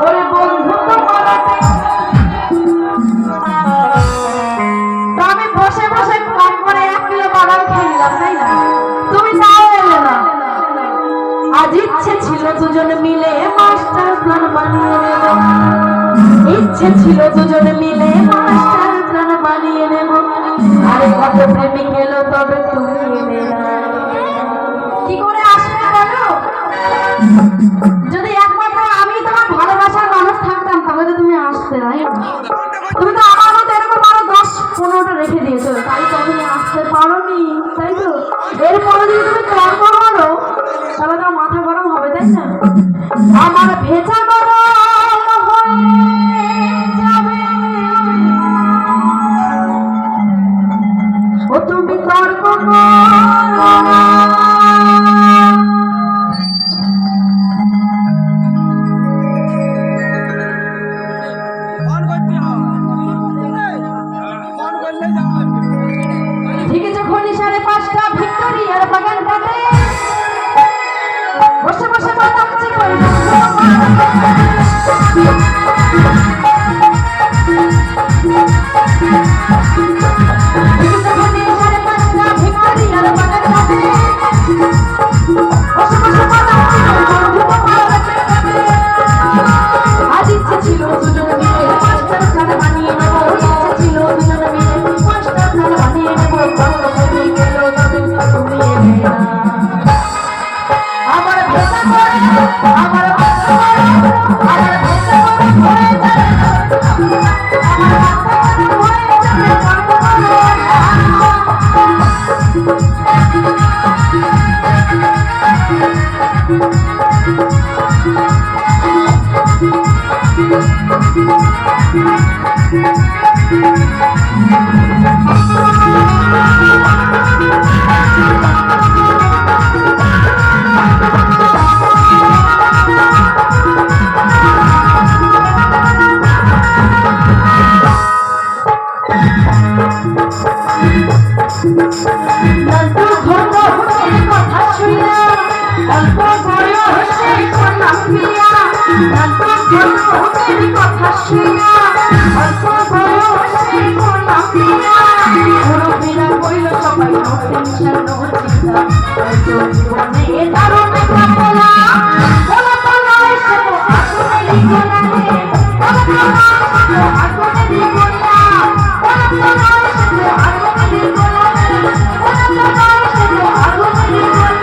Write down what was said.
ওরে বন্ধু তোমার আমি বসে বসে কম করে 1 কিলো বাদাম খেয়ে নিলাম, তাই না? তুমি তাও এলে না। আজ ইচ্ছে ছিল দুজনে মিলে মাস্টার প্ল্যান বানিয়ে নেব, ইচ্ছে ছিল দুজনে মিলে মাস্টার প্ল্যান বানিয়ে নেব। আরে কত প্রেমিক এলো তবে তুমি এলে না। কি করে আসবে বলো? যদি একমাত্র আমি তোমার ভালোবাসার মানুষ থাকতাম তাহলে তো তুমি আসতে না। তুমি তো আমার মতো এরকম আরো 10-15টা রেখে দিয়েছো, তাই তো তুমি আসতে পারোনি, তাই তো? এরপরে যদি তুমি তর্ক করো তাহলে তো মাথা গরম হবে, তাই না? আমার ভেজা গরম হয়ে যাবে ও তুমি তর্ক করো। ঠিক আছে, খনি 5:30 ভিক্টোরিয়ার বাগান কাটে বসে বসে বাদাম চিবোই। আজ ইচ্ছে ছিল দুজনে মিলে মাস্টার প্ল্যান বানিয়ে নেব, ইচ্ছে ছিল দুজনে মিলে মাস্টার প্ল্যান বানিয়ে নেব। গেল তবে তুমি এলে না। আমার ভেজা করে আমার আমার ভেজা করে হয়ে যাবে, আমার হয়ে কথা শুনিয়া অল্প বয়সে করলাম বিয়া, কথা শুনিয়া অল্প বয়সে করলাম বিয়া। মুরব্বীরা কইল সবাই নো টেনশন নো চিন্তা, হয়তো জীবনে দারুণ একটা বলা বলা বলা এসে তো আগুনেরই গোলা রে, বলা বলা এসে তো আগুনেরই গোলা, বলা বলা এসে তো আগুনেরই গোলা রে, বলা বলা এসে তো আগুনেরই গোলা।